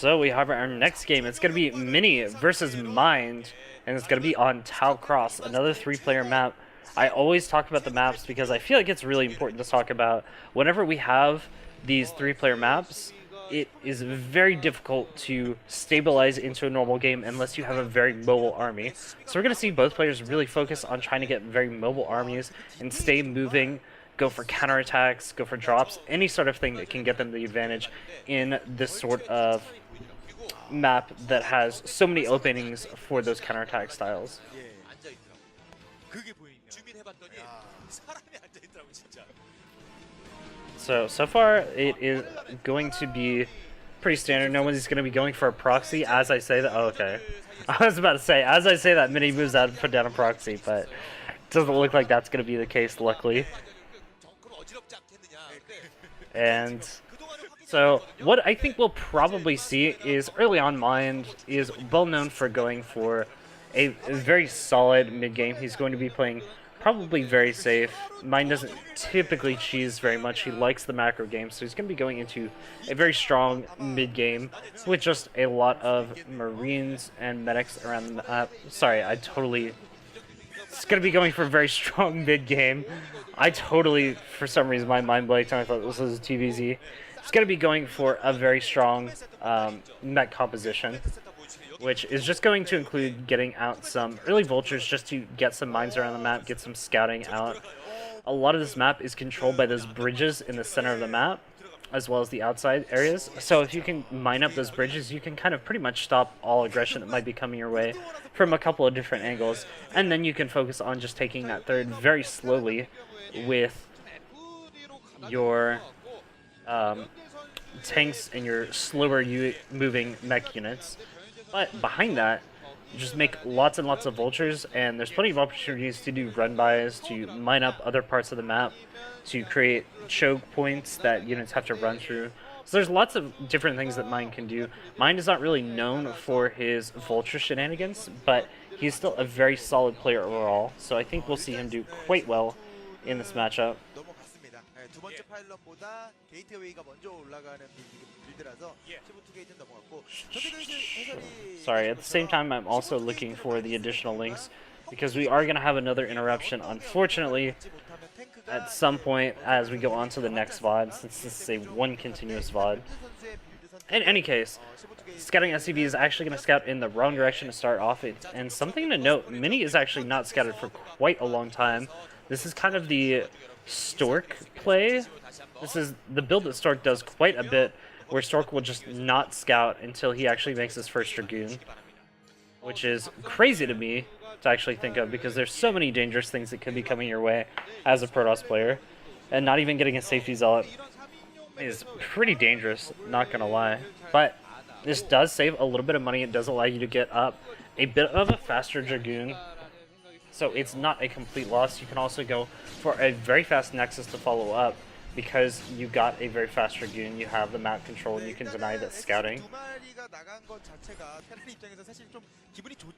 So we have our next game. It's going to be Mini versus Mind, and it's going to be on Tau Cross, another 3-player map. I always talk about the maps because I feel like it's really important to talk about. Whenever we have these 3-player maps, it is very difficult to stabilize into a normal game unless you have a very mobile army. So we're going to see both players really focus on trying to get very mobile armies and stay moving, go for counterattacks, go for drops, any sort of thing that can get them the advantage in this sort of map that has so many openings for those counterattack styles. So far it is going to be pretty standard. No one's going to be going for a proxy as I say that. Oh, okay. I was about to say, as I say that, Mini moves out and put down a proxy, but it doesn't look like that's going to be the case, luckily. And so what I think we'll probably see is early on Mind is well known for going for a very solid mid game. He's going to be playing probably very safe. Mind doesn't typically cheese very much. He likes the macro game, so he's going to be going into a very strong mid game with just a lot of Marines and medics around the map. Sorry, it's going to be going for a very strong mid game. I totally, for some reason, my mind blanked and I thought this was a TVZ. It's going to be going for a very strong mech composition, which is just going to include getting out some early vultures just to get some mines around the map, get some scouting out. A lot of this map is controlled by those bridges in the center of the map, as well as the outside areas. So if you can mine up those bridges, you can kind of pretty much stop all aggression that might be coming your way from a couple of different angles. And then you can focus on just taking that third very slowly with your tanks and your slower moving mech units. But behind that, you just make lots and lots of vultures, and there's plenty of opportunities to do run-bys, to mine up other parts of the map, to create choke points that units have to run through. So there's lots of different things that Mind can do. Mind is not really known for his vulture shenanigans, but he's still a very solid player overall, so I think we'll see him do quite well in this matchup. Sorry, at the same time I'm also looking for the additional links because we are going to have another interruption, unfortunately, at some point as we go on to the next VOD, since this is a one continuous VOD. In any case, scouting SCV is actually going to scout in the wrong direction to start off, and something to note, Mini is actually not scouted for quite a long time. This is kind of the Stork play. This is the build that Stork does quite a bit, where Stork will just not scout until he actually makes his first Dragoon, which is crazy to me to actually think of because there's so many dangerous things that could be coming your way as a Protoss player, and not even getting a safety zealot is pretty dangerous, not gonna lie. But this does save a little bit of money. It does allow you to get up a bit of a faster Dragoon, so it's not a complete loss. You can also go for a very fast Nexus to follow up because you got a very fast Dragoon, you have the map control, and you can deny that scouting.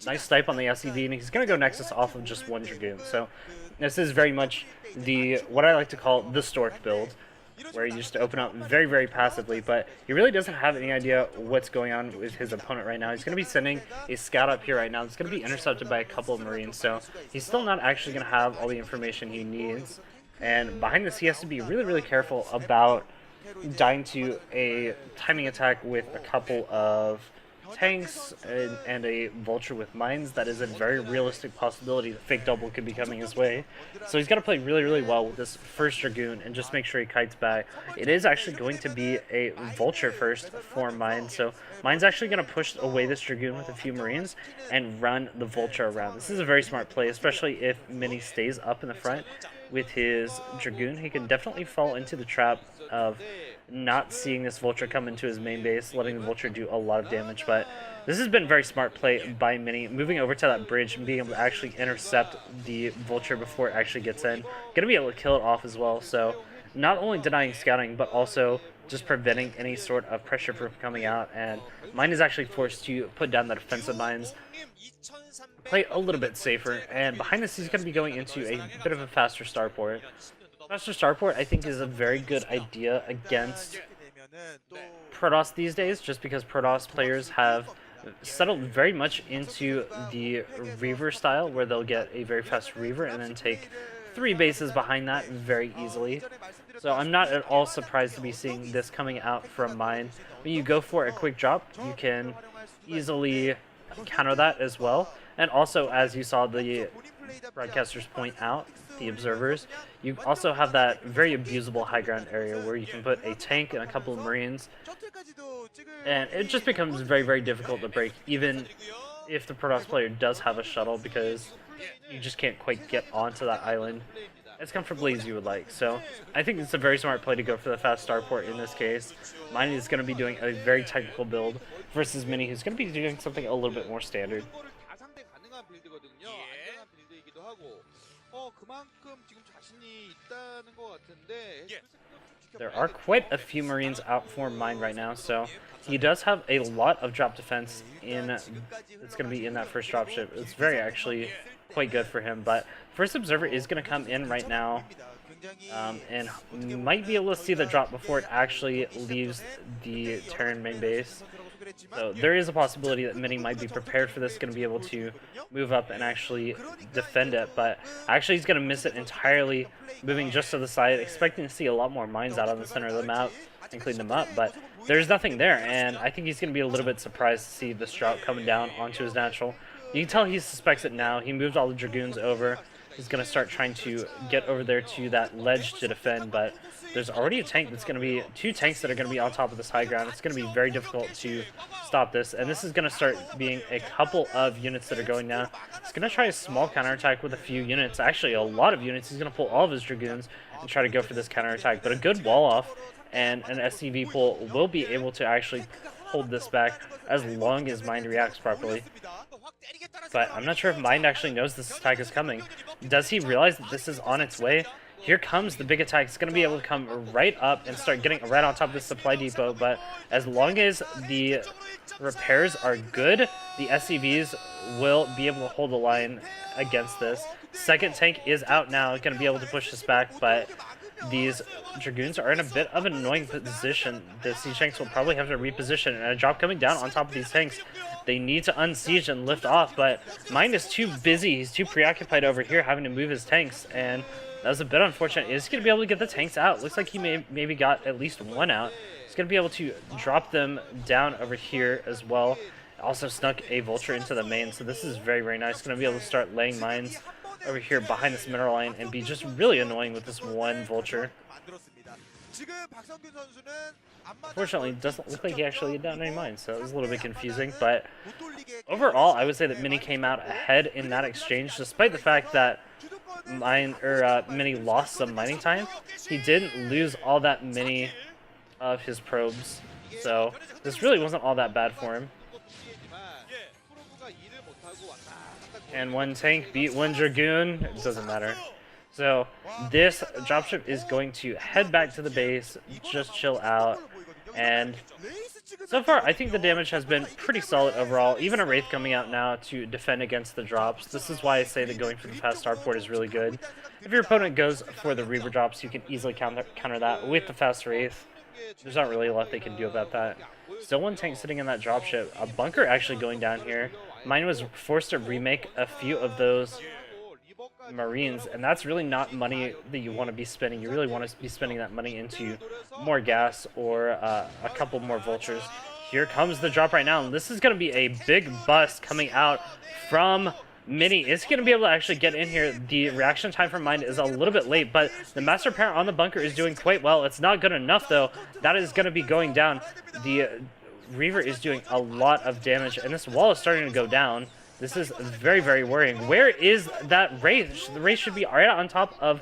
Nice snipe on the SEV, and he's going to go Nexus off of just one Dragoon. So this is very much what I like to call the Stork build, where you just open up very, very passively, but he really doesn't have any idea what's going on with his opponent right now. He's going to be sending a scout up here right now. It's going to be intercepted by a couple of Marines, so he's still not actually going to have all the information he needs. And behind this, he has to be really, really careful about dying to a timing attack with a couple of tanks and a vulture with mines. That is a very realistic possibility that fake double could be coming his way. So he's got to play really, really well with this first Dragoon and just make sure he kites back. It is actually going to be a vulture first for Mind, so Mind's actually going to push away this Dragoon with a few Marines and run the vulture around. This is a very smart play, especially if Mini stays up in the front with his Dragoon. He can definitely fall into the trap of not seeing this vulture come into his main base, letting the vulture do a lot of damage. But this has been very smart play by Mini, moving over to that bridge and being able to actually intercept the vulture before it actually gets in. Gonna be able to kill it off as well, so not only denying scouting, but also just preventing any sort of pressure from coming out, and Mind is actually forced to put down the defensive mines, play a little bit safer, and behind this he's going to be going into a bit of a faster starport. Faster starport I think is a very good idea against Protoss these days, just because Protoss players have settled very much into the Reaver style, where they'll get a very fast Reaver and then take 3 bases behind that very easily. So I'm not at all surprised to be seeing this coming out from mine. When you go for a quick drop, you can easily counter that as well. And also, as you saw the broadcasters point out, the observers, you also have that very abusable high ground area where you can put a tank and a couple of Marines, and it just becomes very, very difficult to break, even if the Protoss player does have a shuttle, because you just can't quite get onto that island as comfortably as you would like. So I think it's a very smart play to go for the fast starport in this case. Mine is going to be doing a very technical build versus Mini, who's going to be doing something a little bit more standard. There are quite a few Marines out for mine right now, so he does have a lot of drop defense in. It's going to be in that first dropship. It's very actually quite good for him, but first observer is going to come in right now, and might be able to see the drop before it actually leaves the Terran main base. So there is a possibility that Mini might be prepared for this, going to be able to move up and actually defend it, but actually he's going to miss it entirely, moving just to the side, expecting to see a lot more mines out on the center of the map and clean them up, but there's nothing there, and I think he's going to be a little bit surprised to see this drop coming down onto his natural. You can tell he suspects it now. He moved all the Dragoons over. He's going to start trying to get over there to that ledge to defend, but there's already a tank that's going to be, 2 tanks that are going to be on top of this high ground. It's going to be very difficult to stop this, and this is going to start being a couple of units that are going down. He's going to try a small counterattack with a few units, actually a lot of units. He's going to pull all of his Dragoons and try to go for this counterattack, but a good wall off and an SCV pull will be able to actually hold this back as long as Mind reacts properly. But I'm not sure if Mind actually knows this attack is coming. Does he realize that this is on its way? Here comes the big attack. It's going to be able to come right up and start getting right on top of the supply depot, but as long as the repairs are good, the SCVs will be able to hold the line against this. Second tank is out now, going to be able to push this back, but these Dragoons are in a bit of an annoying position. The siege tanks will probably have to reposition, and a drop coming down on top of these tanks. They need to unsiege and lift off, but Mind is too busy. He's too preoccupied over here having to move his tanks, and that was a bit unfortunate. Is he going to be able to get the tanks out? Looks like he maybe got at least 1 out. He's going to be able to drop them down over here as well. Also snuck a Vulture into the main, so this is very, very nice. Going to be able to start laying mines over here behind this mineral line and be just really annoying with this 1 Vulture. Unfortunately, it doesn't look like he actually hit down any mines, so it was a little bit confusing. But overall, I would say that Mini came out ahead in that exchange, despite the fact that Mini lost some mining time. He didn't lose all that many of his probes, so this really wasn't all that bad for him. And 1 tank beat 1 Dragoon. It doesn't matter. So this dropship is going to head back to the base, just chill out, and so far I think the damage has been pretty solid overall. Even a Wraith coming out now to defend against the drops. This is why I say that going for the fast starport is really good. If your opponent goes for the Reaver drops, you can easily counter that with the fast Wraith. There's not really a lot they can do about that. Still 1 tank sitting in that dropship. A bunker actually going down here. Mine was forced to remake a few of those Marines, and that's really not money that you want to be spending. You really want to be spending that money into more gas or a couple more Vultures. Here comes the drop right now, and this is going to be a big bust coming out from Mini. Is going to be able to actually get in here. The reaction time from Mind is a little bit late, but the Master Parent on the bunker is doing quite well. It's not good enough, though. That is going to be going down. The Reaver is doing a lot of damage, and this wall is starting to go down. This is very, very worrying. Where is that Wraith? The Wraith should be right on top of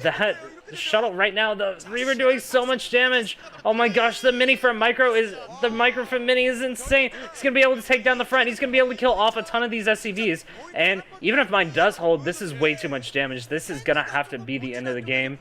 that shuttle right now. The Reaver doing so much damage. Oh my gosh, the micro from Mini is insane. He's going to be able to take down the front. He's going to be able to kill off a ton of these SCVs. And even if mine does hold, this is way too much damage. This is going to have to be the end of the game.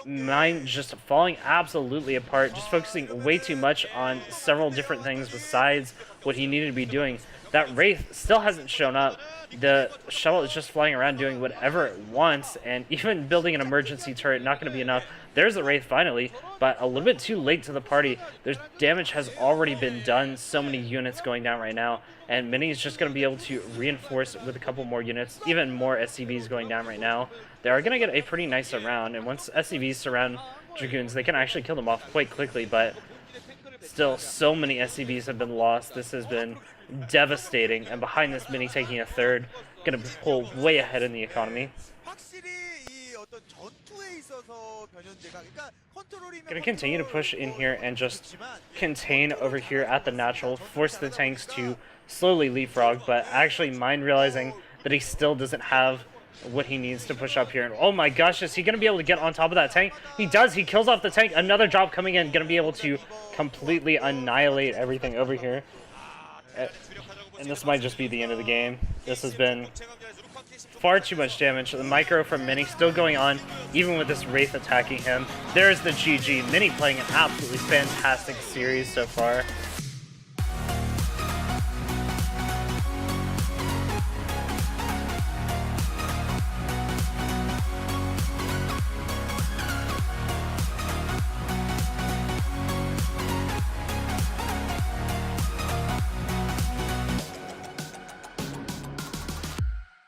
Mine just falling absolutely apart, just focusing way too much on several different things besides what he needed to be doing. That Wraith still hasn't shown up. The shuttle is just flying around doing whatever it wants, and even building an emergency turret not going to be enough. There's the Wraith finally, but a little bit too late to the party. There's damage has already been done. So many units going down right now, and Mini is just going to be able to reinforce with a couple more units. Even more SCVs going down right now. They are going to get a pretty nice surround, and once SCVs surround Dragoons, they can actually kill them off quite quickly, but still, so many SCVs have been lost. This has been devastating, and behind this, Mini taking a third, going to pull way ahead in the economy. Going to continue to push in here and just contain over here at the natural, force the tanks to slowly leapfrog, but actually mind realizing that he still doesn't have what he needs to push up here. And oh my gosh, is he going to be able to get on top of that tank? He does. He kills off the tank. Another drop coming in, going to be able to completely annihilate everything over here. And this might just be the end of the game. This has been far too much damage. The micro from Mini still going on, even with this Wraith attacking him. There's the GG. Mini playing an absolutely fantastic series so far.